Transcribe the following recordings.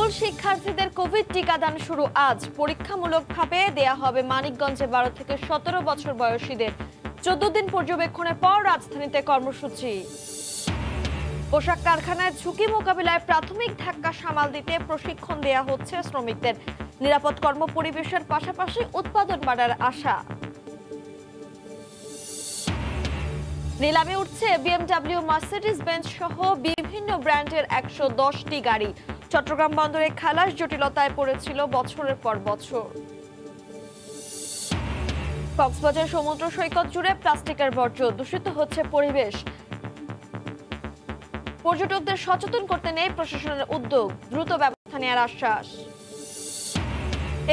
School শিক্ষার্থীদের Covid টিকাদান শুরু আজ। পরীক্ষামূলকভাবে দেয়া হবে মানিকগঞ্জে 12 থেকে 17 বছর বয়সীদের। 14 দিন পর্যবেক্ষণের পর রাজধানীতে কর্মসূচি। পোশাক কারখানায় ঝুঁকি মোকাবিলায় প্রাথমিক ধাক্কা সামাল দিতে প্রশিক্ষণ দেয়া হচ্ছে শ্রমিকদের। নিরাপদ কর্মপরিবেশের পাশাপাশি উৎপাদন বাড়ার আশা। নিলামে উঠছে বিএমডব্লিউ, মার্সিডিজ বেঞ্চ সহ বিভিন্ন ব্র্যান্ডের 110টি গাড়ি। চট্টগ্রাম বন্দরে খালাস জটিলতায় পড়েছিল বছরের পর বছর। কক্সবাজার সমুদ্র সৈকত জুড়ে প্লাস্টিকের বর্জ্য, দূষিত হচ্ছে পরিবেশ। পর্যটকদের সচেতন করতে নেই প্রশাসনের উদ্যোগ, দ্রুত ব্যবস্থা নেওয়ার আশ্বাস।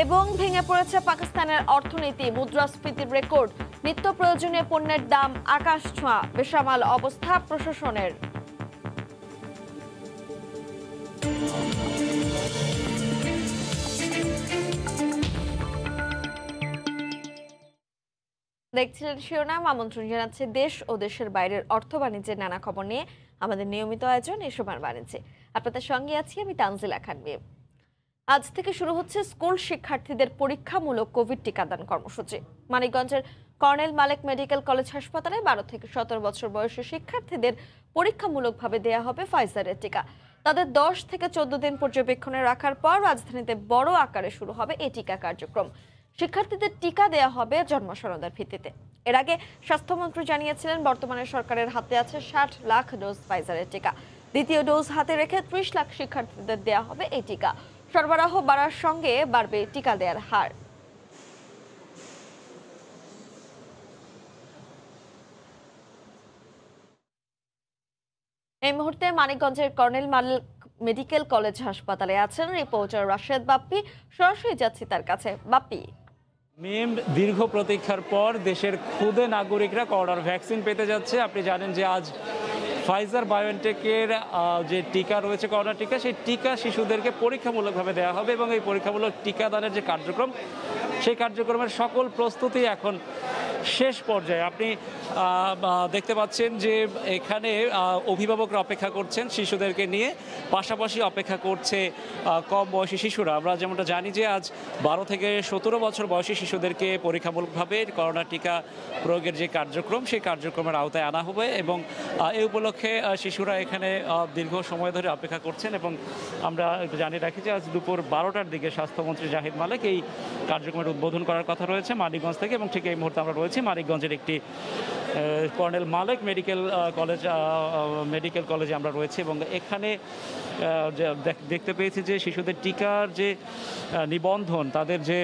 এবং ভেঙে পড়েছে পাকিস্তানের অর্থনীতি, মুদ্রাস্ফীতির রেকর্ড। নিত্য প্রয়োজনীয় পণ্যের দাম আকাশ ছোঁয়া, বেসামাল অবস্থা প্রশাসনের। দেখছিলেন শিরোনাম। আমন্ত্রণ জানাচ্ছে দেশ ও দেশের বাইরের অর্থ বাণিজ্যের নানা খবর নিয়ে আমাদের নিয়মিত আয়োজন এই সময় বাণিজ্যে। আপনাদের সঙ্গে আছি আমি তানজিলা খানবি। আজ থেকে শুরু হচ্ছে স্কুল শিক্ষার্থীদের পরীক্ষামূলক কোভিড টিকাদান কর্মসূচি। মানিকগঞ্জের কর্নেল মালেক মেডিকেল কলেজ হাসপাতালে 12 থেকে 17 বছর বয়সী শিক্ষার্থীদের পরীক্ষামূলকভাবে দেয়া হবে ফাইজারের টিকা। তাদের 10 থেকে 14 দিন পর্যবেক্ষণে রাখার পর রাজধানীতে বড় আকারে শুরু হবে এই টিকা কার্যক্রম। শিক্ষার্থীদের টিকা দেয়া হবে জন্মসনদের ভিত্তিতে। এর আগে স্বাস্থ্যমন্ত্রী জানিয়েছিলেন বর্তমানে সরকারের হাতে আছে 60 লাখ ডোজ ফাইজারের টিকা। দ্বিতীয় ডোজ হাতে রেখে 30 লাখ শিক্ষার্থীদের দেয়া হবে এই টিকা। সরবরাহ বাড়ার সঙ্গে বাড়বে টিকা দেওয়ার হার। এই মুহূর্তে মানিকগঞ্জের কর্নেল মালেক মেডিকেল কলেজ হাসপাতালে আছেন রিপোর্টার রাশেদ বাপ্পি। সরাসরি যাচ্ছি তার কাছে। বাপ্পি, মিম, দীর্ঘ প্রতীক্ষার পর দেশের ক্ষুদে নাগরিকরা করোনার ভ্যাকসিন পেতে যাচ্ছে। আপনি জানেন যে আজ ফাইজার বায়োএনটেকের যে টিকা রয়েছে, করোনা টিকা, সেই টিকা শিশুদেরকে পরীক্ষামূলকভাবে দেওয়া হবে এবং এই পরীক্ষামূলক টিকাদানের যে কার্যক্রম, সেই কার্যক্রমের সকল প্রস্তুতি এখন শেষ পর্যায়ে। আপনি দেখতে পাচ্ছেন যে এখানে অভিভাবকরা অপেক্ষা করছেন শিশুদেরকে নিয়ে, পাশাপাশি অপেক্ষা করছে কম বয়সী শিশুরা। আমরা যেমনটা জানি যে আজ 12 থেকে 17 বছর বয়সী শিশুদেরকে পরীক্ষামূলকভাবে করোনা টিকা প্রয়োগের যে কার্যক্রম, সেই কার্যক্রমের আওতায় আনা হবে এবং এই উপলক্ষে শিশুরা এখানে দীর্ঘ সময় ধরে অপেক্ষা করছেন। এবং আমরা জানিয়ে রাখি যে আজ দুপুর 12টার দিকে স্বাস্থ্যমন্ত্রী জাহিদ মালেক এই কার্যক্রমের উদ্বোধন করার কথা রয়েছে মানিকগঞ্জ থেকে। এবং ঠিক এই মুহূর্তে আমরা রয়েছি মানিকগঞ্জের একটি কর্নেল মালেক মেডিকেল কলেজে আমরা রয়েছি এবং এখানে দেখতে পেয়েছি যে শিশুদের টিকার যে নিবন্ধন, তাদের যে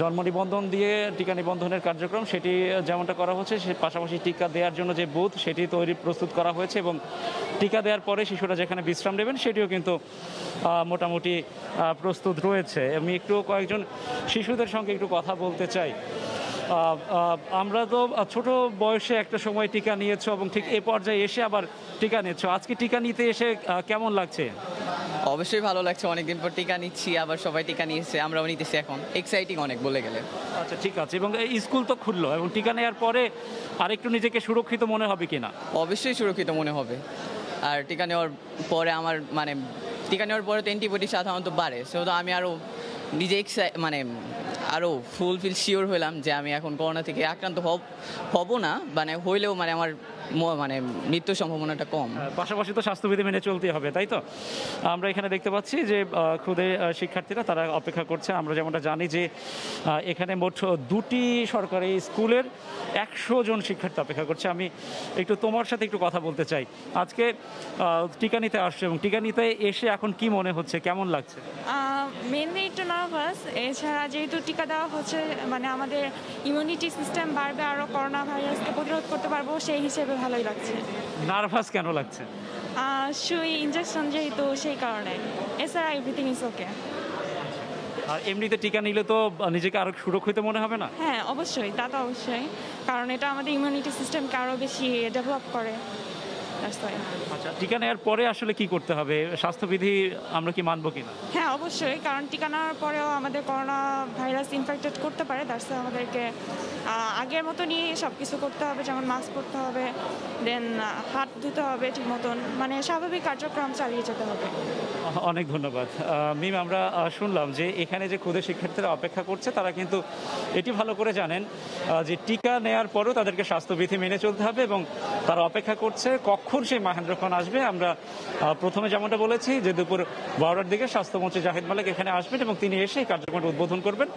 জন্ম নিবন্ধন দিয়ে টিকা নিবন্ধনের কার্যক্রম, সেটি যেমনটা করা হচ্ছে, সে পাশাপাশি টিকা দেওয়ার জন্য যে বুথ, সেটি প্রস্তুত করা হয়েছে এবং টিকা দেওয়ার পরে শিশুরা যেখানে বিশ্রাম নেবেন সেটিও কিন্তু মোটামুটি প্রস্তুত রয়েছে। আমি একটু কয়েকজন শিশুদের সঙ্গে একটু কথা বলতে চাই। আমরা তো ছোট বয়সে একটা সময় টিকা নিয়েছো এবং ঠিক এ পর্যায়ে এসে আবার টিকা নিচ্ছ। আজকে টিকা নিতে এসে কেমন লাগছে? অবশ্যই ভালো লাগছে, অনেকদিন পর টিকা নিচ্ছি, আবার সবাই টিকা নিয়েছে, আমরাও নিতেছি। এখন এক্সাইটিং অনেক বলে গেলে। আচ্ছা, ঠিক আছে। এবং স্কুল তো খুললো এবং টিকা নেওয়ার পরে আরেকটু নিজেকে সুরক্ষিত মনে হবে কিনা? অবশ্যই সুরক্ষিত মনে হবে। আর টিকা নেওয়ার পরে টিকা নেওয়ার পরে তো অ্যান্টিবডি সাধারণত বাড়ে, সেহেতু আমি আরও নিজে আরও ফুলফিল শিওর হলাম যে আমি এখন করোনা থেকে আক্রান্ত হব না, হইলেও আমার মৃত্যুর সম্ভাবনাটা কম। পাশাপাশি তো স্বাস্থ্যবিধি মেনে চলতে হবে, তাই তো? আমরা এখানে দেখতে পাচ্ছি যে ক্ষুদে শিক্ষার্থীরা তারা অপেক্ষা করছে। আমরা যেমনটা জানি যে এখানে মোট 2টি সরকারি স্কুলের 100 জন শিক্ষার্থী অপেক্ষা করছে। আমি একটু তোমার সাথে একটু কথা বলতে চাই। আজকে টিকা নিতে আসছে এবং টিকা নিতে এসে এখন কি মনে হচ্ছে, কেমন লাগছে? মেনলি একটু নার্ভাস। এছাড়া যেহেতু টিকা দেওয়া হচ্ছে, আমাদের ইমিউনিটি সিস্টেম বাড়বে, আরও করোনা ভাইরাসকে প্রতিরোধ করতে পারবো, সেই হিসেবে ভালোই লাগছে। নার্ভাস কেন লাগছে? সুই ইনজেকশন যেহেতু, সেই কারণে। এছাড়া এভরিথিং ইজ ওকে। আর এমনিতে টিকা নিলে তো নিজেকে আরো সুরক্ষিত মনে হবে না? হ্যাঁ, অবশ্যই, তা তো অবশ্যই, কারণ এটা আমাদের ইমিউনিটি সিস্টেমকে আরও বেশি ডেভেলপ করে। That's why. আচ্ছা, টিকা নেওয়ার পরে আসলে কি করতে হবে? স্বাস্থ্যবিধি আমরা কি মানবো কিনা? হ্যাঁ অবশ্যই, কারণ টিকা নেওয়ার পরেও আমাদের করোনা ভাইরাস ইনফেক্টেড করতে পারে। দ্যাটস আমাদেরকে আগের মতনই সব কিছু করতে হবে, যেমন মাস্ক পরতে হবে, দেন হাত ধুতে হবে ঠিক মতন, মানে স্বাভাবিক কার্যক্রম চালিয়ে যেতে হবে। অনেক ধন্যবাদ মিম। আমরা শুনলাম যে এখানে যে ক্ষুদে শিক্ষার্থীরা অপেক্ষা করছে তারা কিন্তু এটি ভালো করে জানেন যে টিকা নেয়ার পরেও তাদেরকে স্বাস্থ্যবিধি মেনে চলতে হবে এবং তারা অপেক্ষা করছে কখন সেই মাহেন্দ্রক্ষণ আসবে। আমরা প্রথমে যেমনটা বলেছি যে দুপুর 12টার দিকে স্বাস্থ্যমন্ত্রী জাহিদ মালিক এখানে আসবেন এবং তিনি এসে এই কার্যক্রমটা উদ্বোধন করবেন।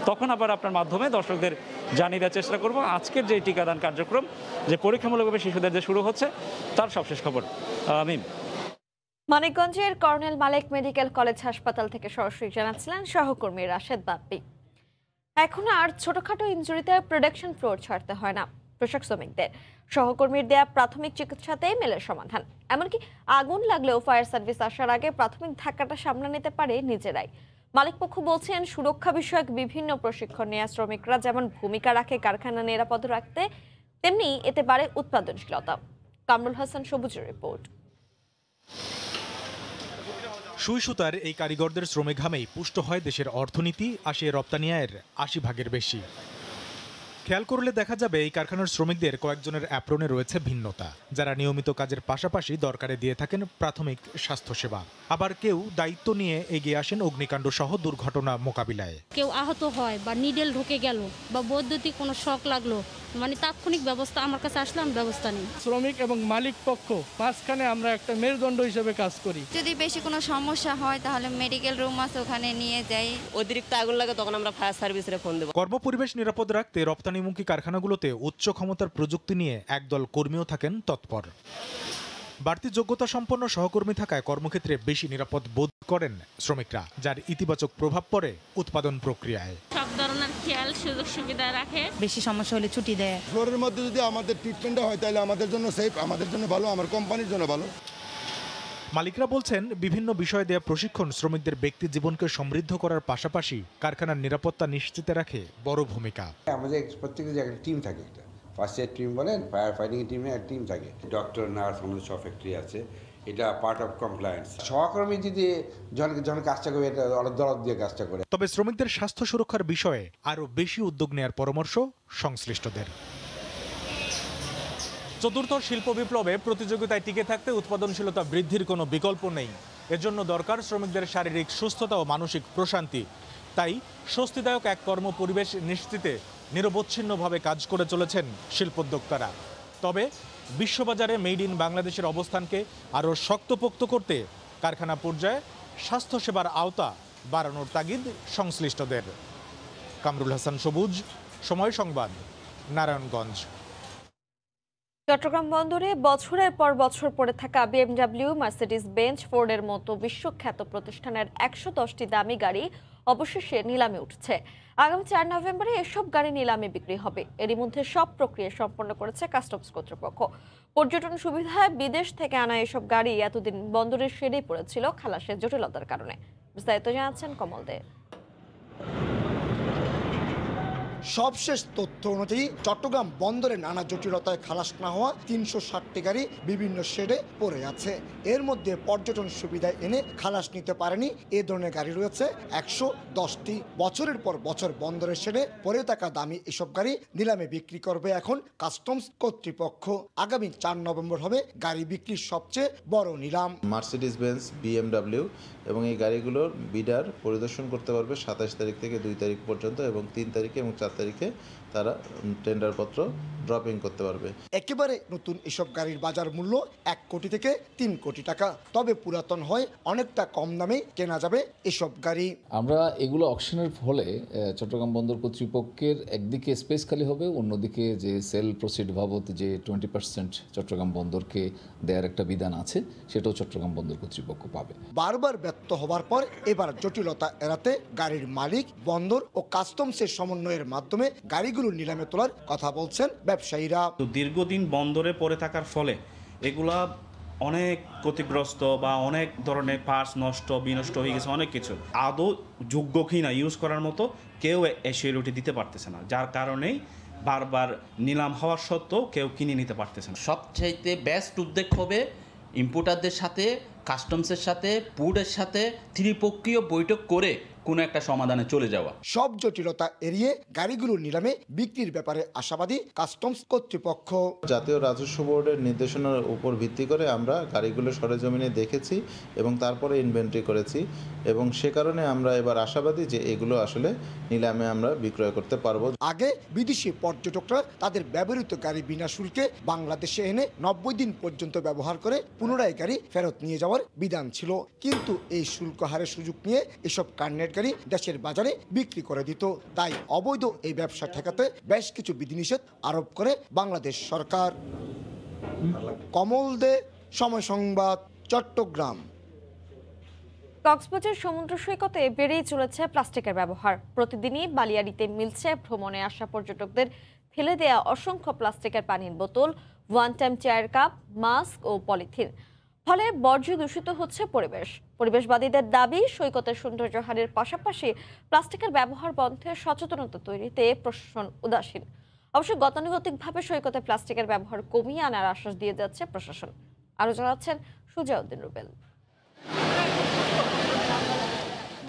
তখন আবার আপনার মাধ্যমে দর্শকদের জানিয়ে দেওয়ার চেষ্টা করব আজকের যে টিকাদান কার্যক্রম যে পরীক্ষামূলকভাবে শিশুদের যে শুরু হচ্ছে তার সবশেষ খবর। মিম। মানিকগঞ্জের কর্নেল মালেক মেডিকেল কলেজ হাসপাতাল থেকে সরাসরি জানাচ্ছিলেন সহকর্মী রাশেদ বাপ্পি। এখন আর ছোটখাটো ইনজুরিতে প্রোডাকশন ফ্লোর ছাড়তে হয় না পোশাক শ্রমিকদের। সহকর্মীর দেয়া প্রাথমিক চিকিৎসাতেই মেলে সমাধান। এমনকি আগুন লাগলেও ফায়ার সার্ভিস আসার আগে প্রাথমিক ধাক্কাটা সামলে নিতে পারে নিজেরাই। মালিকপক্ষ বলছেন সুরক্ষা বিষয়ক বিভিন্ন প্রশিক্ষণ নেওয়া শ্রমিকরা যেমন ভূমিকা রাখে কারখানা নিরাপদ রাখতে, তেমনি এতে বাড়ে উৎপাদনশীলতা। কামরুল হাসান সবুজের রিপোর্ট। সুই সুতার এই কারিগরদের শ্রমে ঘামেই পুষ্ট হয় দেশের অর্থনীতি, আসে রপ্তানি আয়ের ৮০% বেশি। খেয়াল করলে দেখা যাবে এই কারখানার শ্রমিকদের কয়েকজনের অ্যাপ্রনে রয়েছে ভিন্নতা, যারা নিয়মিত কাজের পাশাপাশি দরকারে দিয়ে থাকেন প্রাথমিক স্বাস্থ্যসেবা। আবার কেউ দায়িত্ব নিয়ে এগিয়ে আসেন অগ্নিকাণ্ড সহ দুর্ঘটনা মোকাবিলায়। কেউ আহত হয় বা নিডেল ঢুকে গেল বা বৈদ্যুতিক কোনো শক লাগলো, মানে তাৎক্ষণিক ব্যবস্থা আমার কাছে আসলে আমি ব্যবস্থা নিই। শ্রমিক এবং মালিক পক্ষ মাঝখানে আমরা একটা মেরুদণ্ড হিসেবে কাজ করি। যদি বেশি কোনো সমস্যা হয় তাহলে মেডিকেল রুম আছে, ওখানে নিয়ে যাই। অতিরিক্ত আগুন লাগে তখন আমরা ফায়ার সার্ভিসে ফোন দেব। কর্মপরিবেশ নিরাপদ রাখতে রপ্তানিমুখী কারখানাগুলোতে উচ্চ ক্ষমতার প্রযুক্তি নিয়ে একদল কর্মীও থাকেন তৎপর। বাড়তি যোগ্যতা সম্পন্ন সহকর্মী থাকায় কর্মক্ষেত্রে বেশি নিরাপদ বোধ করেন শ্রমিকরা, যার ইতিবাচক প্রভাব পড়ে উৎপাদন প্রক্রিয়ায়। সব ধরনের খেয়াল সুযোগ সুবিধা রাখে। বেশি সমস্যা হলে ছুটি দেয়। ফ্লোরের মধ্যে যদি আমাদের ট্রিটমেন্টটা হয় তাহলে আমাদের জন্য সেফ, আমাদের জন্য ভালো, আমার কোম্পানির জন্য ভালো। মালিকরা বলছেন বিভিন্ন বিষয়ে দেয়া প্রশিক্ষণ শ্রমিকদের ব্যক্তি জীবনকে সমৃদ্ধ করার পাশাপাশি কারখানার নিরাপত্তা নিশ্চিতে রাখে বড় ভূমিকা। আমাদের প্রত্যেকটা জায়গায় টিম থাকে, একটা ফার্স্ট এড টিম বলেন, ফায়ার ফাইটিং টিমে একটা টিম থাকে, ডক্টর নার্স আমাদের সব ফ্যাক্টরি আছে, এটা পার্ট অফ কমপ্লায়েন্স। সহকর্মী যদি জন কাজটা করে এটা দরদ দিয়ে কাজটা করে। তবে শ্রমিকদের স্বাস্থ্য সুরক্ষার বিষয়ে আরও বেশি উদ্যোগ নেওয়ার পরামর্শ সংশ্লিষ্টদের। চতুর্থ শিল্প বিপ্লবে প্রতিযোগিতায় টিকে থাকতে উৎপাদনশীলতা বৃদ্ধির কোনো বিকল্প নেই। এজন্য দরকার শ্রমিকদের শারীরিক সুস্থতা ও মানসিক প্রশান্তি। তাই স্বস্তিদায়ক এক কর্মপরিবেশ নিশ্চিতে নিরবচ্ছিন্নভাবে কাজ করে চলেছেন শিল্পোদ্যোক্তারা। তবে বিশ্ববাজারে মেড ইন বাংলাদেশের অবস্থানকে আরও শক্তপোক্ত করতে কারখানা পর্যায়ে স্বাস্থ্যসেবার আওতা বাড়ানোর তাগিদ সংশ্লিষ্টদের। কামরুল হাসান সবুজ, সময় সংবাদ, নারায়ণগঞ্জ। চট্টগ্রাম বন্দরে বছরের পর বছর পড়ে থাকা BMW, মার্সিডিজ বেঞ্জ, ফোর্ডের মতো বিশ্বখ্যাত প্রতিষ্ঠানের 110টি দামি গাড়ি অবশেষে নিলামে উঠছে। আগামী 4 নভেম্বরে এসব গাড়ি নিলামে বিক্রি হবে। এরই মধ্যে সব প্রক্রিয়া সম্পন্ন করেছে কাস্টমস কর্তৃপক্ষ। পর্যটন সুবিধায় বিদেশ থেকে আনা এসব গাড়ি এতদিন বন্দরের শেডেই পড়েছিল খালাসের জটিলতার কারণে। বিস্তারিত জানাচ্ছেন কমল দে। সবশেষ তথ্য অনুযায়ী চট্টগ্রাম বন্দরে নানা জটিলতায় খালাস না হওয়া 360টি গাড়ি বিভিন্ন শেডে পড়ে আছে। এর মধ্যে পর্যটন সুবিধায় এনে খালাস নিতে পারেনি এ ধরনের গাড়ি রয়েছে 110টি। বছরের পর বছর বন্দরের শেডে পড়ে থাকা দামি এসব গাড়ি নিলামে বিক্রি করবে এখন কাস্টমস কর্তৃপক্ষ। আগামী 4 নভেম্বর হবে গাড়ি বিক্রির সবচেয়ে বড় নিলাম। মার্সিডিজ বেঞ্জ, BMW এবং এই গাড়িগুলোর বিডার পরিদর্শন করতে পারবে 27 তারিখ থেকে 2 তারিখ পর্যন্ত এবং 3 তারিখে এবং 4 তারিখে তারা টেন্ডারপত্র ড্রপিং করতে পারবে। একেবারে নতুন এসব গাড়ির বাজার মূল্য 1 কোটি থেকে 3 কোটি টাকা। তবে পুরাতন হয় অনেকটা কম দামে কেনা যাবে এসব গাড়ি। আমরা এগুলো অকশনের ফলে চট্টগ্রাম বন্দর কর্তৃপক্ষের একদিকে স্পেস খালি হবে, অন্যদিকে যে সেল প্রসিড বাবদ যে 20% চট্টগ্রাম বন্দরকে দেওয়ার একটা বিধান আছে সেটাও চট্টগ্রাম বন্দর কর্তৃপক্ষ পাবে। বারবার ব্যর্থ হবার পর এবার জটিলতা এড়াতে গাড়ির মালিক, বন্দর ও কাস্টমসের সমন্বয়ের মাধ্যমে গাড়িগুলো নিলামে তোলার কথা বলছেন ব্যবসায়ীরা। দীর্ঘদিন বন্দরে পড়ে থাকার ফলে এগুলা অনেক ক্ষতিগ্রস্ত বা অনেক ধরনের পার্টস নষ্ট বিনষ্ট হয়ে গেছে, অনেক কিছু আদৌ যোগ্য কিনা ইউজ করার মতো কেউ এ সিকিউরিটি দিতে পারতেছে না, যার কারণেই বারবার নিলাম হওয়ার সত্ত্বেও কেউ কিনে নিতে পারতেছে না। সবচাইতে বেস্ট উদ্যোগ হবে ইম্পোর্টারদের সাথে, কাস্টমসের সাথে, পুডের সাথে ত্রিপক্ষীয় বৈঠক করে কোনো একটা সমাধানে চলে যাওয়া। সব জটিলতা এড়িয়ে গাড়িগুলোর নিলামে বিক্রির ব্যাপারে আশাবাদী কাস্টমস কর্তৃপক্ষ। জাতীয় রাজস্ব বোর্ডের নির্দেশনার উপর ভিত্তি করে আমরা গাড়িগুলো সরেজমিনে দেখেছি এবং তারপরে ইনভেন্টরি করেছি, এবং সে কারণে আমরা এবার আশাবাদী যে এগুলো আসলে নিলামে আমরা বিক্রয় করতে পারবো। আগে বিদেশি পর্যটকরা তাদের ব্যবহৃত গাড়ি বিনা শুল্কে বাংলাদেশে এনে 90 দিন পর্যন্ত ব্যবহার করে পুনরায় গাড়ি ফেরত নিয়ে যাওয়ার বিধান ছিল, কিন্তু এই শুল্ক হারের সুযোগ নিয়ে এসব কার্নেট গাড়ি দেশের বাজারে বিক্রি করে দিত। তাই অবৈধ এই ব্যবসা ঠেকাতে বেশ কিছু বিধিনিষেধ আরোপ করে বাংলাদেশ সরকার। কমল দে, সময় সংবাদ, চট্টগ্রাম। কক্সবাজার সমুদ্র সৈকতে বেড়েই চলেছে প্লাস্টিকের ব্যবহার। প্রতিদিনই বালিয়াড়িতে মিলছে ভ্রমণে আসা পর্যটকদের ফেলে দেয়া অসংখ্য প্লাস্টিকের পানির বোতল, ওয়ান টাইম চায়ের কাপ, মাস্ক ও পলিথিন। ফলে বর্জ্য দূষিত হচ্ছে পরিবেশ। পরিবেশবাদীদের দাবি, সৈকতের সৌন্দর্যহানির পাশাপাশি প্লাস্টিকের ব্যবহার বন্ধে সচেতনতা তৈরিতে প্রশাসন উদাসীন। অবশ্য গতানুগতিকভাবে সৈকতে প্লাস্টিকের ব্যবহার কমিয়ে আনার আশ্বাস দিয়ে যাচ্ছে প্রশাসন। আরও জানাচ্ছেন সুজাউদ্দিন রুবেল।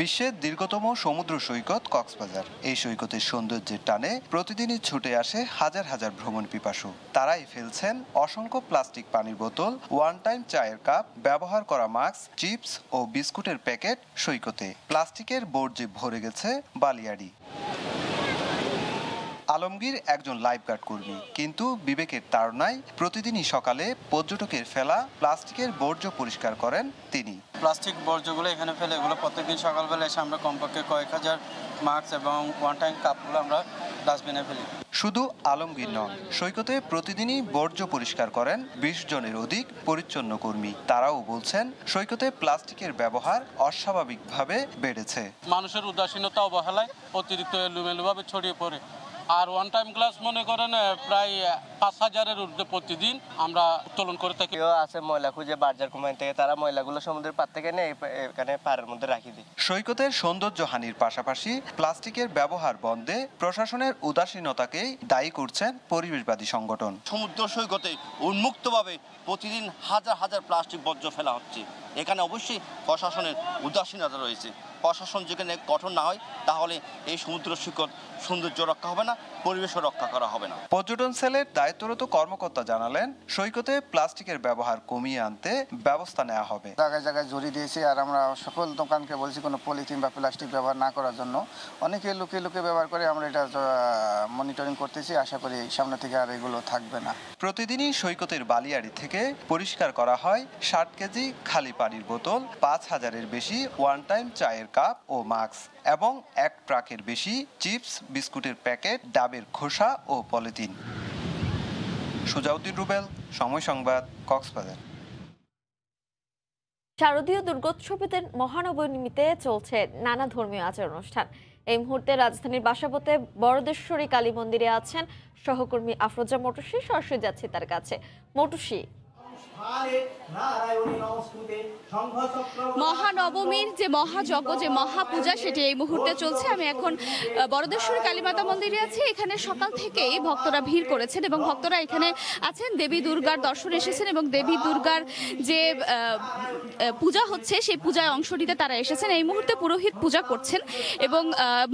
বিশ্বের দীর্ঘতম সমুদ্র সৈকত কক্সবাজার। এই সৈকতের সৌন্দর্যের টানে প্রতিদিনই ছুটে আসে হাজার হাজার ভ্রমণ পিপাসু। তারাই ফেলছেন অসংখ্য প্লাস্টিক পানির বোতল, ওয়ান টাইম চায়ের কাপ, ব্যবহার করা মাস্ক, চিপস ও বিস্কুটের প্যাকেট সৈকতে। প্লাস্টিকের বর্জ্যে ভরে গেছে বালিয়াড়ি। আলমগীর একজন লাইফগার্ড কর্মী, কিন্তু বিবেকের তাড়নায় প্রতিদিনই সকালে পর্যটকের ফেলা প্লাস্টিকের বর্জ্য পরিষ্কার করেন তিনি। প্লাস্টিক বর্জ্যগুলো এখানে ফেলে এগুলো প্রত্যেকদিন সকালবেলা এসে আমরা কমপক্ষে কয়েক হাজার মাস্ক এবং ওয়ান টাইম কাপগুলো আমরা ডাস্টবিনে ফেলি। শুধু আলমগীর নন, সৈকতে প্রতিদিনই বর্জ্য পরিষ্কার করেন 20 জনের অধিক পরিচ্ছন্ন কর্মী। তারাও বলছেন সৈকতে প্লাস্টিকের ব্যবহার অস্বাভাবিকভাবে বেড়েছে। মানুষের উদাসীনতা, অবহেলায় অতিরিক্ত এলোমেলোভাবে ছড়িয়ে পড়ে। আর ওয়ান টাইম গ্লাস মনে করেন প্রায় 5000-এর ঊর্ধ্বে প্রতিদিন আমরা উত্তোলন করে থাকি। আছে ময়লা খুঁজে বাজার কমাই থেকে তারা ময়লাগুলো সমুদ্রের পাড় থেকে নিয়ে এখানে পাড়ের মধ্যে রাখি দিই। সৈকতের সৌন্দর্যহানির পাশাপাশি প্লাস্টিকের ব্যবহার বন্ধে প্রশাসনের উদাসীনতাকেই দায়ী করছেন পরিবেশবাদী সংগঠন। সমুদ্র সৈকতে উন্মুক্তভাবে প্রতিদিন হাজার হাজার প্লাস্টিক বর্জ্য ফেলা হচ্ছে। এখানে অবশ্যই প্রশাসনের উদাসীনতা রয়েছে। প্রশাসন যেখানে কঠোর না হয় তাহলে এই সমুদ্র সৈকত সৌন্দর্য রক্ষা হবে না, পরিবেশও রক্ষা করা হবে না। পর্যটন সেলের দায়িত্বরত কর্মকর্তা জানালেন, সৈকতে প্লাস্টিকের ব্যবহার কমিয়ে আনতে ব্যবস্থা নেওয়া হবে। জায়গায় জায়গায় জড়ি দিয়েছি, আর আমরা সকল দোকানকে বলছি কোনো পলিথিন বা প্লাস্টিক ব্যবহার না করার জন্য। অনেকে লুকিয়ে লুকিয়ে ব্যবহার করে, আমরা এটা মনিটরিং করতেছি। আশা করি সামনে থেকে আর এগুলো থাকবে না। প্রতিদিনই সৈকতের বালিয়াড়ি থেকে পরিষ্কার করা হয় 60 কেজি খালি পানির বোতল, 5000-এর বেশি ওয়ান টাইম চায়ের কাপ ও মাস্ক এবং 1 ট্রাকের বেশি চিপস, বিস্কুটের প্যাকেট, ডাবের খোসা ও পলিথিন। সুজাউদ্দিন রুবেল, সময় সংবাদ, কক্সবাজার। শারদীয় দুর্গোৎসবীদের মহানবমীতে চলছে নানা ধর্মীয় আচার অনুষ্ঠান। এই মুহূর্তে রাজধানীর বাসাবোতে বড়দেশ্বরী কালী মন্দিরে আছেন সহকর্মী আফরোজা মটুসি। সরাসরি যাচ্ছি তার কাছে। মটুসি, মহানবমীর যে মহাযজ্ঞ, যে মহাপূজা, সেটি এই মুহূর্তে চলছে। আমি এখন বড়দেশ্বরী কালীমাতা মন্দিরে আছি। এখানে সকাল থেকেই ভক্তরা ভিড় করেছেন এবং ভক্তরা এখানে আছেন, দেবী দুর্গার দর্শনে এসেছেন এবং দেবী দুর্গার যে পূজা হচ্ছে সেই পূজায় অংশ নিতে তারা এসেছেন। এই মুহূর্তে পুরোহিত পূজা করছেন এবং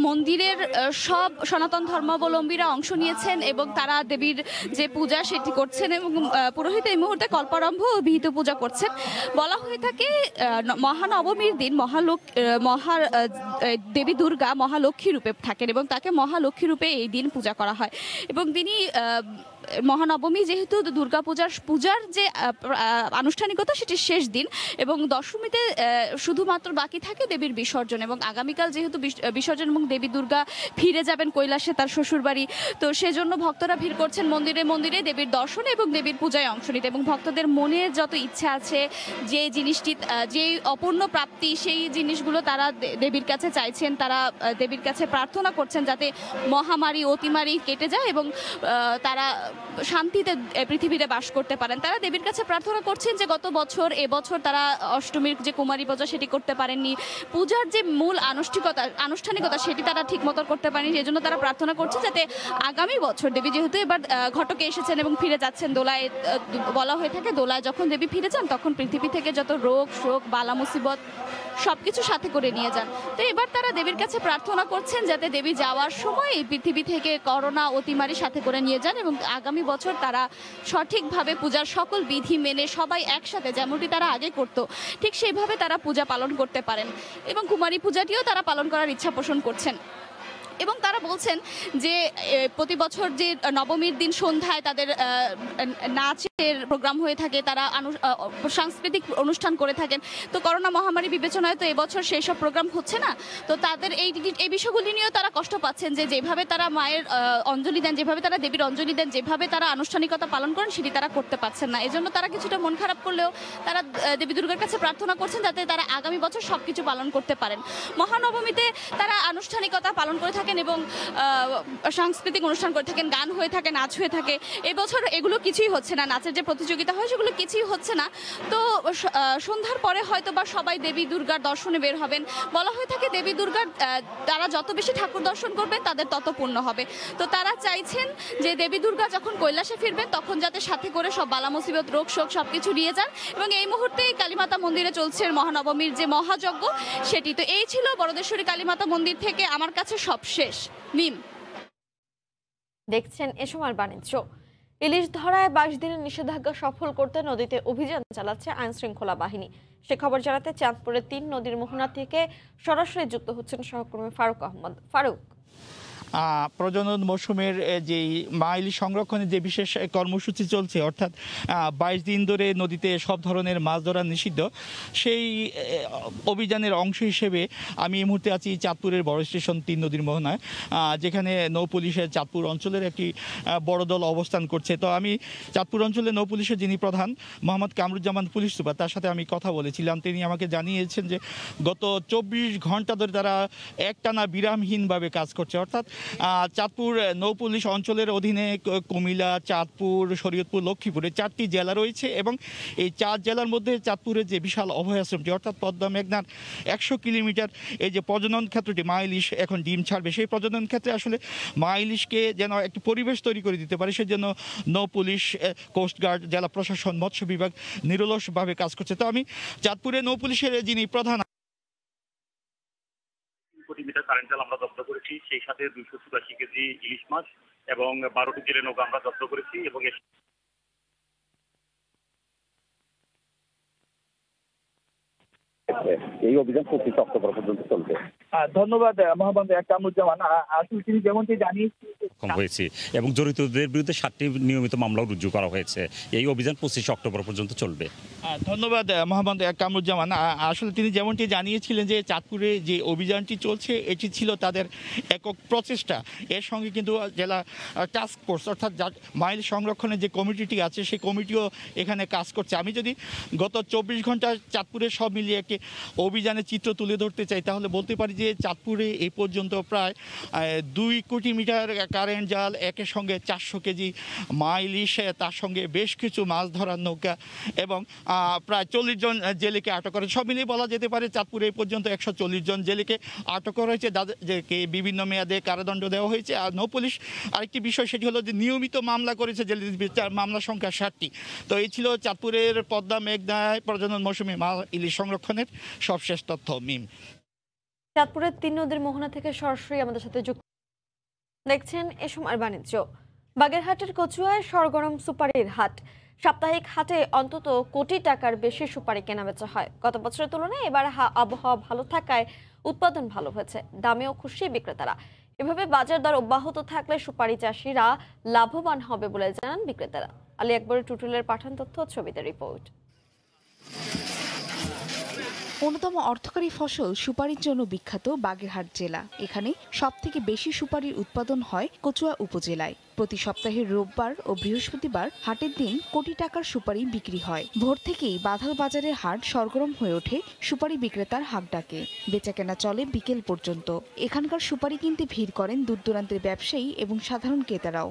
মন্দিরের সব সনাতন ধর্মাবলম্বীরা অংশ নিয়েছেন এবং তারা দেবীর যে পূজা সেটি করছেন এবং পুরোহিত এই মুহূর্তে কল্পারম্ভ বিহিত পূজা করছেন। বলা হয়ে থাকে মহানবমীর দিন দেবী দুর্গা মহালক্ষ্মী রূপে থাকেন এবং তাকে মহালক্ষ্মী রূপে এই দিন পূজা করা হয় এবং তিনি মহানবমী যেহেতু পূজার যে আনুষ্ঠানিকতা সেটি শেষ দিন এবং দশমীতে শুধুমাত্র বাকি থাকে দেবীর বিসর্জন এবং আগামীকাল যেহেতু বিসর্জন এবং দেবী দুর্গা ফিরে যাবেন কৈলাসে তার শ্বশুরবাড়ি, তো সেজন্য ভক্তরা ভিড় করছেন মন্দিরে মন্দিরে দেবীর দর্শনে এবং দেবীর পূজায় অংশ নিতে এবং ভক্তদের মনের যত ইচ্ছা আছে, যে জিনিসটি যে অপূর্ণ প্রাপ্তি, সেই জিনিসগুলো তারা দেবীর কাছে চাইছেন, তারা দেবীর কাছে প্রার্থনা করছেন যাতে মহামারী অতিমারী কেটে যায় এবং তারা শান্তিতে পৃথিবীতে বাস করতে পারেন। তারা দেবীর কাছে প্রার্থনা করছেন যে গত বছর এবছর তারা অষ্টমীর যে কুমারী পূজা সেটি করতে পারেননি, পূজার যে মূল আনুষ্ঠানিকতা সেটি তারা ঠিক মতো করতে পারেনি। সেই জন্য তারা প্রার্থনা করছে যাতে আগামী বছর দেবী যেহেতু এবার ঘটকে এসেছেন এবং ফিরে যাচ্ছেন দোলায়, বলা হয়ে থাকে দোলায় যখন দেবী ফিরে যান তখন পৃথিবী থেকে যত রোগ শোক বালা মুসিবত সবকিছু সাথে করে নিয়ে যান। তো এবার তারা দেবীর কাছে প্রার্থনা করছেন যাতে দেবী যাওয়ার সময় পৃথিবী থেকে করোনা অতিমারি সাথে করে নিয়ে যান এবং আগামী বছর তারা সঠিকভাবে পূজার সকল বিধি মেনে সবাই একসাথে যেমনটি তারা আগে করত ঠিক সেইভাবে তারা পূজা পালন করতে পারেন এবং কুমারী পূজাটিও তারা পালন করার ইচ্ছা পোষণ করছেন। এবং তারা বলছেন যে প্রতি বছর যে নবমীর দিন সন্ধ্যায় তাদের নাচের প্রোগ্রাম হয়ে থাকে, তারা সাংস্কৃতিক অনুষ্ঠান করে থাকেন। তো করোনা মহামারী বিবেচনায় তো এবছর সেই সব প্রোগ্রাম হচ্ছে না। তো তাদের এই বিষয়গুলি নিয়েও তারা কষ্ট পাচ্ছেন যে যেভাবে তারা মায়ের অঞ্জলি দেন, যেভাবে তারা দেবীর অঞ্জলি দেন, যেভাবে তারা আনুষ্ঠানিকতা পালন করেন সেটি তারা করতে পারছেন না। এজন্য তারা কিছুটা মন খারাপ করলেও তারা দেবী দুর্গার কাছে প্রার্থনা করছেন যাতে তারা আগামী বছর সব কিছু পালন করতে পারেন। মহানবমীতে তারা আনুষ্ঠানিকতা পালন করে থাকেন এবং সাংস্কৃতিক অনুষ্ঠান করে থাকেন, গান হয়ে থাকে, নাচ হয়ে থাকে। এবছর এগুলো কিছুই হচ্ছে না, নাচের যে প্রতিযোগিতা হয় সেগুলো কিছুই হচ্ছে না। তো সন্ধ্যার পরে হয়তো বা সবাই দেবী দুর্গার দর্শনে বের হবেন। বলা হয়ে থাকে দেবী দুর্গার তারা যত বেশি ঠাকুর দর্শন করবেন তাদের তত পুণ্য হবে। তো তারা চাইছেন যে দেবী দুর্গা যখন কৈলাসে ফিরবেন তখন যাতে সাথে করে সব বালা মুসিবত রোগ শোক সব কিছু নিয়ে যান। এবং এই মুহূর্তে কালীমাতা মন্দিরে চলছে মহানবমীর যে মহাযজ্ঞ সেটি। তো এই ছিল বরদেশ্বরী কালীমাতা মন্দির থেকে আমার কাছে সব শেষ। মিম দেখছেন এসময় বাণিজ্য। ইলিশ ধরায় 22 দিনের নিষেধাজ্ঞা সফল করতে নদীতে অভিযান চালাচ্ছে আইন শৃঙ্খলা বাহিনী। সে খবর জানাতে চাঁদপুরের 3 নদীর মোহনা থেকে সরাসরি যুক্ত হচ্ছেন সহকর্মী ফারুক আহমদ। ফারুক, প্রজনন মৌসুমের যে মা ইলিশ সংরক্ষণের যে বিশেষ কর্মসূচি চলছে, অর্থাৎ 22 দিন ধরে নদীতে সব ধরনের মাছ ধরা নিষিদ্ধ, সেই অভিযানের অংশ হিসেবে আমি এই মুহূর্তে আছি চাঁদপুরের বড় স্টেশন 3 নদীর মোহনায়, যেখানে নৌ পুলিশের চাঁদপুর অঞ্চলের একটি বড় দল অবস্থান করছে। তো আমি চাঁদপুর অঞ্চলে নৌ পুলিশের যিনি প্রধান মোহাম্মদ কামরুজ্জামান পুলিশ সুপার, তার সাথে আমি কথা বলেছিলাম। তিনি আমাকে জানিয়েছেন যে গত 24 ঘন্টা ধরে তারা একটানা বিরামহীনভাবে কাজ করছে। অর্থাৎ চাঁদপুর নৌ পুলিশ অঞ্চলের অধীনে কুমিল্লা, চাঁদপুর, শরীয়তপুর, লক্ষ্মীপুরে 4টি জেলা রয়েছে এবং এই 4 জেলার মধ্যে চাঁদপুরের যে বিশাল অভয়াশ্রমটি অর্থাৎ পদ্মা মেঘনার 100 কিলোমিটার এই যে প্রজনন ক্ষেত্রটি মা ইলিশ এখন ডিম ছাড়বে, সেই প্রজনন ক্ষেত্রে আসলে মা ইলিশকে যেন একটি পরিবেশ তৈরি করে দিতে পারে সেজন্য নৌ পুলিশ, কোস্টগার্ড, জেলা প্রশাসন, মৎস্য বিভাগ নিরলসভাবে কাজ করছে। তো আমি চাঁদপুরে নৌ পুলিশের যিনি প্রধান মিটার কারেন্ট জাল আমরা জব্দ করেছি, সেই সাথে 284 কেজি ইলিশ মাছ এবং 12টি জেলে নৌকা আমরা জব্দ করেছি এবং এই অভিযান 25 অক্টোবর পর্যন্ত চলবে। ধন্যবাদ মোহাম্মদ কামরুজ্জামান। আসলে তিনি যেমনটি জানিয়েছেন হয়েছে এবং জড়িতদের বিরুদ্ধে 7টি নিয়মিত মামলা রুজু করা হয়েছে। এই অভিযান 25 অক্টোবর পর্যন্ত চলবে। ধন্যবাদ মোহাম্মদ কামরুজ্জামান। আসলে তিনি যেমনটি জানিয়েছিলেন যে চাঁদপুরে যে অভিযানটি চলছে এটি ছিল তাদের একক প্রচেষ্টা। এর সঙ্গে কিন্তু জেলা টাস্ক ফোর্স অর্থাৎ মাইল সংরক্ষণের যে কমিটিটি আছে সেই কমিটিও এখানে কাজ করছে। আমি যদি গত 24 ঘন্টা চাঁদপুরে সব মিলিয়ে একটি অভিযানের চিত্র তুলে ধরতে চাই তাহলে বলতে পারি যে চাঁদপুরে এই পর্যন্ত প্রায় 2 কোটি মিটার কারেন্ট জাল, একের সঙ্গে 400 কেজি মা ইলিশ, তার সঙ্গে বেশ কিছু মাছ ধরার নৌকা এবং প্রায় 40 জন জেলেকে আটক করে। সব মিলিয়ে বলা যেতে পারে চাঁদপুরে এই পর্যন্ত 140 জন জেলেকে আটক করা হয়েছে, যাদেরকে বিভিন্ন মেয়াদে কারাদণ্ড দেওয়া হয়েছে। আর নৌ পুলিশ আরেকটি বিষয় সেটি হলো যে নিয়মিত মামলা করেছে জেলেদের, মামলার সংখ্যা 60টি। তো এই ছিল চাঁদপুরের পদ্মা মেঘনায় প্রজনন মৌসুমে মা ইলিশ সংরক্ষণের সবশেষ তথ্য। মিম, চাঁদপুরের 3 নদীর মোহনা থেকে সরাসরি আমাদের সাথে যুক্ত। দেখছেন এ সময় বাণিজ্য। বাগেরহাটের কচুয়ায় সরগরম সুপারির হাট। সাপ্তাহিক হাটে অন্তত কোটি টাকার বেশি সুপারি কেনাবেচা হয়। গত বছরের তুলনায় এবার আবহাওয়া ভালো থাকায় উৎপাদন ভালো হয়েছে, দামেও খুশি বিক্রেতারা। এভাবে বাজার দর অব্যাহত থাকলে সুপারি চাষিরা লাভবান হবে বলে জানান বিক্রেতারা। আলী আকবরের টুটুলের পাঠান তথ্য, ছবিতে রিপোর্ট। অন্যতম অর্থকরী ফসল সুপারির জন্য বিখ্যাত বাগেরহাট জেলা। এখানে সবথেকে বেশি সুপারির উৎপাদন হয় কচুয়া উপজেলায়। প্রতি সপ্তাহের রোববার ও বৃহস্পতিবার হাটের দিন কোটি টাকার সুপারি বিক্রি হয়। ভোর থেকেই বাধাল বাজারের হাট সরগরম হয়ে ওঠে সুপারি বিক্রেতার হাক ডাকে। বেচাকেনা চলে বিকেল পর্যন্ত। এখানকার সুপারি কিনতে ভিড় করেন দূর দূরান্তের ব্যবসায়ী এবং সাধারণ ক্রেতারাও।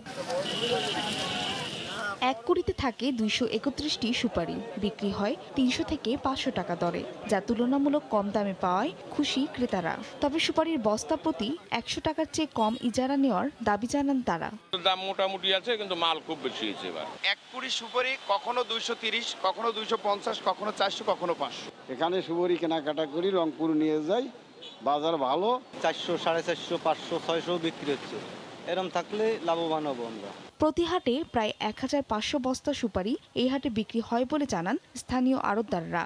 এক কুড়িতে থাকে 231টি সুপারি, বিক্রি হয় 300 থেকে 500 টাকা দরে, যা তুলনামূলক কম দামে পাওয়ায় খুশি ক্রেতারা। তবে সুপারির বস্তা প্রতি 100 টাকার চেয়ে কম ইজারা নেওয়ার দাবি জানান তারা। দাম মোটামুটি আছে, কিন্তু মাল খুব বেশি হয়েছে এবার। এক কুড়ি সুপারি কখনো 230, কখনো 250, কখনো 400, কখনো 500। এখানে সুপারি কেনাকাটা করি, রংপুর নিয়ে যাই, বাজার ভালো। 400, 450, 500, 600 বিক্রি হচ্ছে। এরকম থাকলে লাভবান হবো আমরা। প্রতি হাটে প্রায় 1500 বস্তা সুপারি এই হাটে বিক্রি হয় বলে জানান স্থানীয় আড়তদাররা।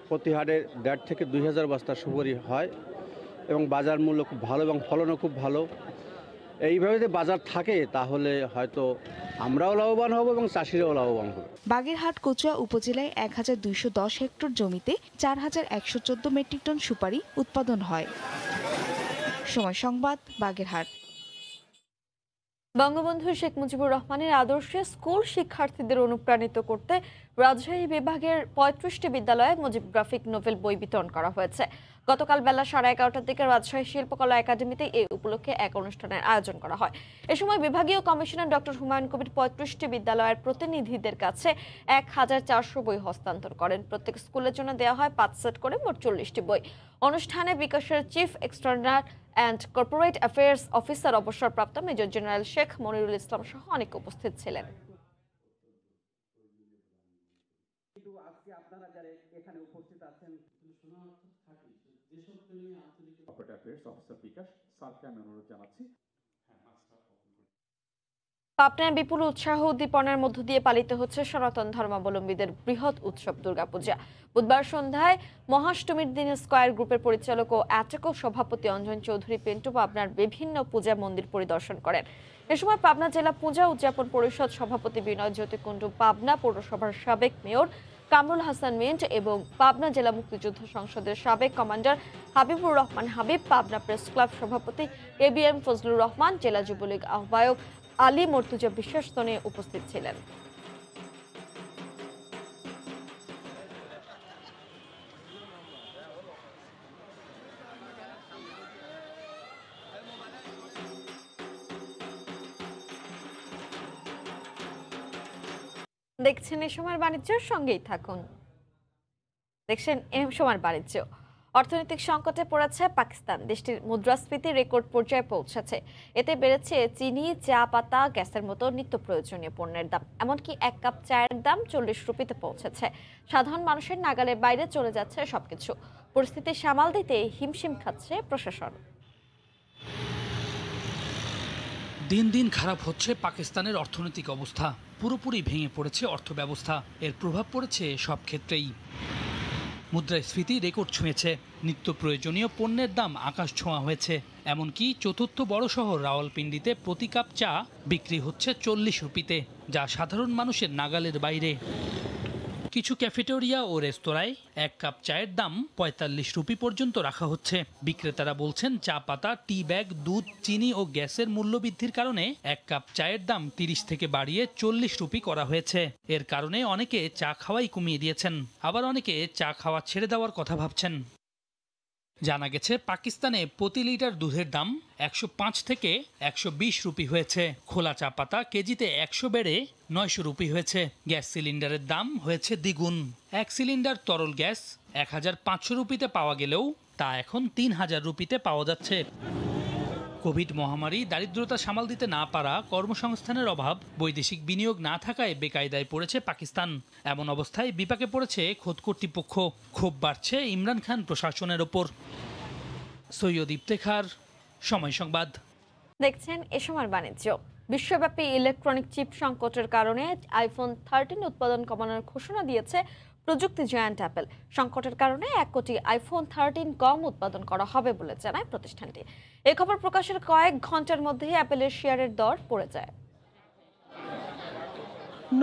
প্রতি হাটে 1.5 থেকে 2000 বস্তা সুপারি হয় এবং বাজার মূল্য খুব ভালো এবং ফলনও খুব ভালো। এইভাবে যদি বাজার থাকে তাহলে হয়তো আমরাও লাভবান হব এবং চাষিরাও লাভবান হবে। বাগেরহাট কচুয়া উপজেলায় 1210 হেক্টর জমিতে 4114 মেট্রিক টন সুপারি উৎপাদন হয়। সময় সংবাদ, বাগেরহাট। বঙ্গবন্ধু শেখ মুজিবুর রহমানের আদর্শে স্কুল শিক্ষার্থীদের অনুপ্রাণিত করতে রাজশাহী বিভাগের 35টি বিদ্যালয়ে মুজিব গ্রাফিক নোভেল বই বিতরণ করা হয়েছে। গতকাল বেলা 11:30টার দিকে রাজশাহী শিল্পকলা একাডেমিতে এই উপলক্ষে এক অনুষ্ঠানের আয়োজন করা হয়। এ সময় বিভাগীয় কমিশনার ডক্টর হুমায়ুন কবির 35টি বিদ্যালয়ের প্রতিনিধিদের কাছে 1400 বই হস্তান্তর করেন। প্রত্যেক স্কুলের জন্য দেওয়া হয় 5 সেট করে মোট 40টি বই। অনুষ্ঠানে বিকাশের chief external and corporate affairs officer অবসরপ্রাপ্ত মেজর জেনারেল শেখ মনিরুল ইসলাম সহ অনেক উপস্থিত ছিলেন। পাবনায় বিপুল উৎসাহ উদ্দীপনার মধ্য দিয়ে পালিত হচ্ছে সনাতন ধর্মাবলম্বীদের বৃহৎ উৎসব দুর্গাপূজা। বুধবার সন্ধ্যায় মহাষ্টমীর দিন স্কয়ার গ্রুপের পরিচালক ও অ্যাটেকো সভাপতি অঞ্জন চৌধুরী পেন্টু পাবনার বিভিন্ন পূজা মন্দির পরিদর্শন করেন। এ সময় পাবনা জেলা পূজা উদযাপন পরিষদ সভাপতি বিনয় জ্যোতি কুণ্ডু, পাবনা পৌরসভার সাবেক মেয়র কামরুল হাসান মিন্ট এবং পাবনা জেলা মুক্তিযুদ্ধ সংসদের সাবেক commander Habibur Rahman Habib, Pabna press club সভাপতি ABM ফজলুর রহমান, জেলা যুবলীগ আহ্বায়ক আলী মর্তুজা বিশ্বাসতনে উপস্থিত ছিলেন। দেখছেন এই সময়ের বাণিজ্যের সঙ্গেই থাকুন। দেখছেন এই সময়ের বাণিজ্য। অর্থনৈতিক সংকটে পড়েছে পাকিস্তান। দেশটির মুদ্রাস্ফীতি রেকর্ড পর্যায়ে পৌঁছেছে। এতে বেড়েছে চিনি, চা পাতা, গ্যাসের মতো নিত্য প্রয়োজনীয় পণ্যের দাম। এমনকি 1 কাপ চায়ের দাম 40 রুপিতে পৌঁছেছে। সাধারণ মানুষের নাগালের বাইরে চলে যাচ্ছে সবকিছু। পরিস্থিতি সামাল দিতে হিমশিম খাচ্ছে প্রশাসন। দিন দিন খারাপ হচ্ছে পাকিস্তানের অর্থনৈতিক অবস্থা। পুরোপুরি ভেঙে পড়েছে অর্থব্যবস্থা। এর প্রভাব পড়েছে সব ক্ষেত্রেই। মুদ্রাস্ফীতি রেকর্ড ছুঁয়েছে। নিত্য প্রয়োজনীয় পণ্যের দাম আকাশ ছোঁয়া হয়েছে। এমনকি চতুর্থ বড় শহর রাওয়ালপিন্ডিতে প্রতি কাপ চা বিক্রি হচ্ছে 40 রুপিতে, যা সাধারণ মানুষের নাগালের বাইরে। কিছু ক্যাফেটেরিয়া ও রেস্তোরাঁয় 1 কাপ চায়ের দাম 45 রুপি পর্যন্ত রাখা হচ্ছে। বিক্রেতারা বলছেন, চা পাতা, টি ব্যাগ, দুধ, চিনি ও গ্যাসের মূল্য বৃদ্ধির কারণে 1 কাপ চায়ের দাম 30 থেকে বাড়িয়ে 40 রুপি করা হয়েছে। এর কারণে অনেকে চা খাওয়াই কমিয়ে দিয়েছেন, আবার অনেকে চা খাওয়া ছেড়ে দেওয়ার কথা ভাবছেন। জানা গেছে, পাকিস্তানে প্রতি লিটার দুধের দাম 105 থেকে 120 রুপি হয়েছে। খোলা চা পাতা কেজিতে 100 বেড়ে 900 রুপি হয়েছে। গ্যাস সিলিন্ডারের দাম হয়েছে দ্বিগুণ। 1 সিলিন্ডার তরল গ্যাস 1500 রুপিতে পাওয়া গেলেও তা এখন 3000 রুপিতে পাওয়া যাচ্ছে। কোভিড মহামারী, দারিদ্রতা সামাল দিতে না পারা, কর্মসংস্থানের অভাব, বৈদেশিক বিনিয়োগ না থাকায় বেকায়দায় পড়েছে পাকিস্তান। এমন অবস্থায় বিপাকে পড়েছে খোদ কর্তৃপক্ষ। ক্ষোভ বাড়ছে ইমরান খান প্রশাসনের ওপর। সৈয়দ ইফতেখার, সময় সংবাদ। দেখছেন এ সময়ের বাণিজ্য। বিশ্বব্যাপী ইলেকট্রনিক চিপ সংকটের কারণে আইফোন 13 উৎপাদন কমানোর ঘোষণা দিয়েছে প্রযুক্তি জায়ান্ট অ্যাপল। সংকটের কারণে 1 কোটি আইফোন 13 কম উৎপাদন করা হবে বলে জানায় প্রতিষ্ঠানটি। এই খবর প্রকাশের কয়েক ঘন্টার মধ্যেই অ্যাপলের শেয়ারের দর পড়ে যায়।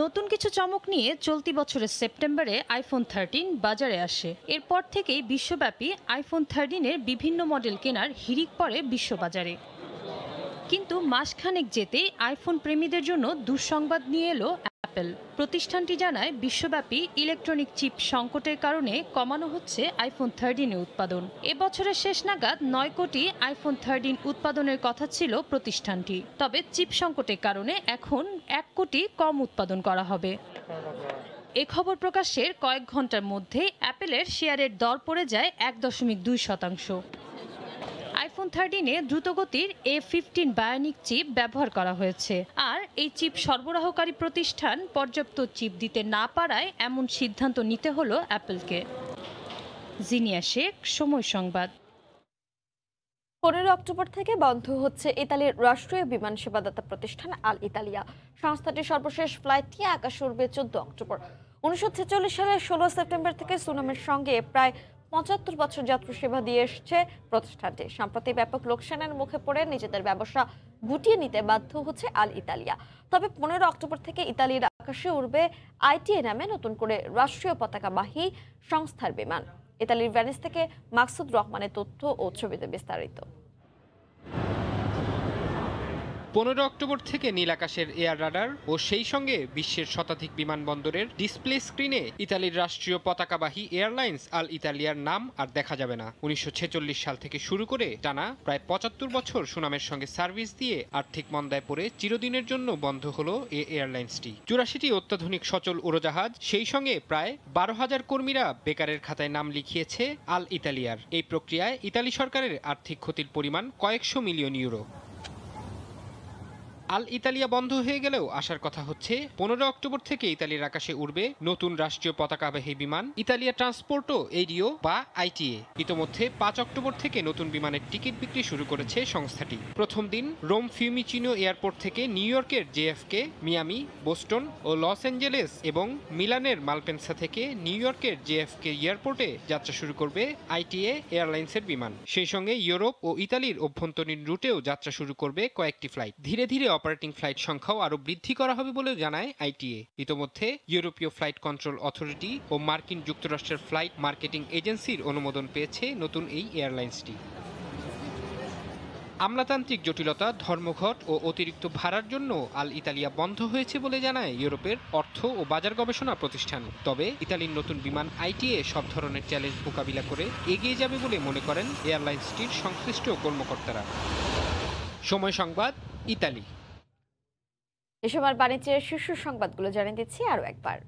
নতুন কিছু চমক নিয়ে চলতি বছরের সেপ্টেম্বরে আইফোন 13 বাজারে আসে। এরপর থেকেই বিশ্বব্যাপী আইফোন 13-এর বিভিন্ন মডেল কেনার হিড়িক পড়ে বিশ্ববাজারে। কিন্তু মাসখানেক যেতেই আইফোন প্রেমীদের জন্য দুঃসংবাদ নিয়ে এলো অ্যাপল। প্রতিষ্ঠানটি জানায় বিশ্বব্যাপী ইলেকট্রনিক চিপ সংকটের কারণে কমানো হচ্ছে আইফোন 13 উৎপাদন। এবছরের শেষ নাগাদ 9 কোটি আইফোন 13 উৎপাদনের কথা ছিল প্রতিষ্ঠানটি, তবে চিপ সংকটের কারণে এখন 1 কোটি কম উৎপাদন করা হবে। এ খবর প্রকাশের কয়েক ঘন্টার মধ্যে অ্যাপলের শেয়ারের দর পড়ে যায় 1.2%। আইফোন 13-এ দ্রুতগতির A15 বায়োনিক চিপ ব্যবহার করা হয়েছে, আর এই চিপ সরবরাহকারী প্রতিষ্ঠান পর্যাপ্ত চিপ দিতে না পারায় এমন সিদ্ধান্ত নিতে হলো অ্যাপলকে। জিনিয়া শেখ, সময় সংবাদ। 15 অক্টোবর থেকে বন্ধ হচ্ছে ইতালির রাষ্ট্রীয় বিমান সেবাদাতা প্রতিষ্ঠান আল ইতালিয়া। সংস্থাটির সর্বশেষ ফ্লাইটটি আকাশে উড়বে 14 অক্টোবর। 1946 সালের 16 সেপ্টেম্বর থেকে সুনামের সঙ্গে প্রায় 75 বছর যাত্রী সেবা দিয়ে এসছে প্রতিষ্ঠানটি। সম্প্রতি ব্যাপক লোকসানের মুখে পড়ে নিজেদের ব্যবসা গুটিয়ে নিতে বাধ্য হচ্ছে আল ইতালিয়া। তবে 15 অক্টোবর থেকে ইতালির আকাশে উড়বে আইটিএ নামে নতুন করে রাষ্ট্রীয় পতাকাবাহী সংস্থার বিমান। ইতালির ভেনিস থেকে মাকসুদ রহমানের তথ্য ও ছবিতে বিস্তারিত। 15 অক্টোবর থেকে নীল আকাশের এয়ার রাডার ও সেই সঙ্গে বিশ্বের শতাধিক বিমানবন্দরের ডিসপ্লে স্ক্রিনে ইতালির রাষ্ট্রীয় পতাকাবাহী এয়ারলাইন্স আল ইতালিয়ার নাম আর দেখা যাবে না। 1946 সাল থেকে শুরু করে টানা প্রায় 75 বছর সুনামের সঙ্গে সার্ভিস দিয়ে আর্থিক মন্দায় পড়ে চিরদিনের জন্য বন্ধ হলো এই এয়ারলাইন্সটি। 84টি অত্যাধুনিক সচল উড়োজাহাজ, সেই সঙ্গে প্রায় 12,000 কর্মীরা বেকারের খাতায় নাম লিখিয়েছে আল ইতালিয়ার। এই প্রক্রিয়ায় ইতালি সরকারের আর্থিক ক্ষতির পরিমাণ কয়েকশো মিলিয়ন ইউরো। আল ইতালিয়া বন্ধ হয়ে গেলেও আসার কথা হচ্ছে 15 অক্টোবর থেকে ইতালির আকাশে উড়বে নতুন রাষ্ট্রীয় পতাকাবাহী বিমান ইতালিয়া ট্রান্সপোর্টো এরিও বা আইটিএ। ইতোমধ্যে 5 অক্টোবর থেকে নতুন বিমানের টিকিট বিক্রি শুরু করেছে সংস্থাটি। প্রথম দিন রোম ফিউমিচিনো এয়ারপোর্ট থেকে নিউ ইয়র্কের জেএফকে, মিয়ামি, বোস্টন ও লস অ্যাঞ্জেলেস এবং মিলানের মালপেন্সা থেকে নিউ ইয়র্কের জেএফকে এয়ারপোর্টে যাত্রা শুরু করবে আইটিএ এয়ারলাইন্সের বিমান। সেই সঙ্গে ইউরোপ ও ইতালির অভ্যন্তরীণ রুটেও যাত্রা শুরু করবে কয়েকটি ফ্লাইট। ধীরে ধীরে অপারেটিং ফ্লাইট সংখ্যাও আরো বৃদ্ধি করা হবে বলে জানায় আইটিএ। ইতোমধ্যে ইউরোপীয় ফ্লাইট কন্ট্রোল অথরিটি ও মার্কিন যুক্তরাষ্ট্রের ফ্লাইট মার্কেটিং এজেন্সির অনুমোদন পেয়েছে নতুন এই এয়ারলাইন্সটি। আমলাতান্ত্রিক জটিলতা, ধর্মঘট ও অতিরিক্ত ভাড়ার জন্য আল ইতালিয়া বন্ধ হয়েছে বলে জানায় ইউরোপের অর্থ ও বাজার গবেষণা প্রতিষ্ঠান। তবে ইতালির নতুন বিমান আইটিএ সব ধরনের চ্যালেঞ্জ মোকাবিলা করে এগিয়ে যাবে বলে মনে করেন এয়ারলাইন্সটির সংশ্লিষ্ট কর্মকর্তারা। সময় সংবাদ, ইতালি। এসব আর বাণিজ্যের শীর্ষ সংবাদগুলো জানিয়ে দিচ্ছি আরো একবার।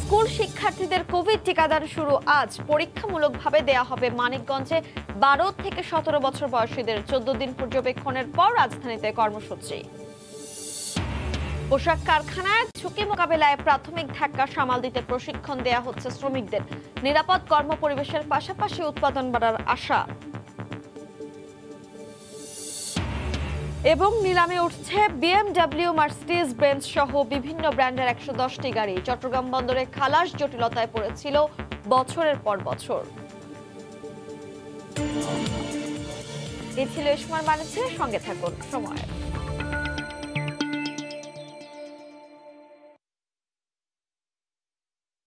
স্কুল শিক্ষার্থীদের কোভিড টিকাদান শুরু আজ। পরীক্ষামূলকভাবে দেয়া হবে মানিকগঞ্জে 12 থেকে 17 বছর বয়সীদের 14 দিন পর্যবেক্ষণের পর রাজধানীতে কর্মসূচি। পোশাক কারখানায় ঝুঁকি মোকাবেলায় প্রাথমিক ধাক্কা সামাল দিতে প্রশিক্ষণ দেয়া হচ্ছে শ্রমিকদের। নিরাপদ কর্মপরিবেশের পাশাপাশি উৎপাদন বাড়ার আশা। এবং নিলামে উঠছে বিএমডব্লিউ, মার্সিডিজ বেঞ্জ সহ বিভিন্ন ব্র্যান্ডের 110টি গাড়ি। চট্টগ্রাম বন্দরে খালাস জটিলতায় পড়েছিল বছরের পর বছর। এই ছিল এই সময় বাণিজ্যের সঙ্গে থাকুন সময়।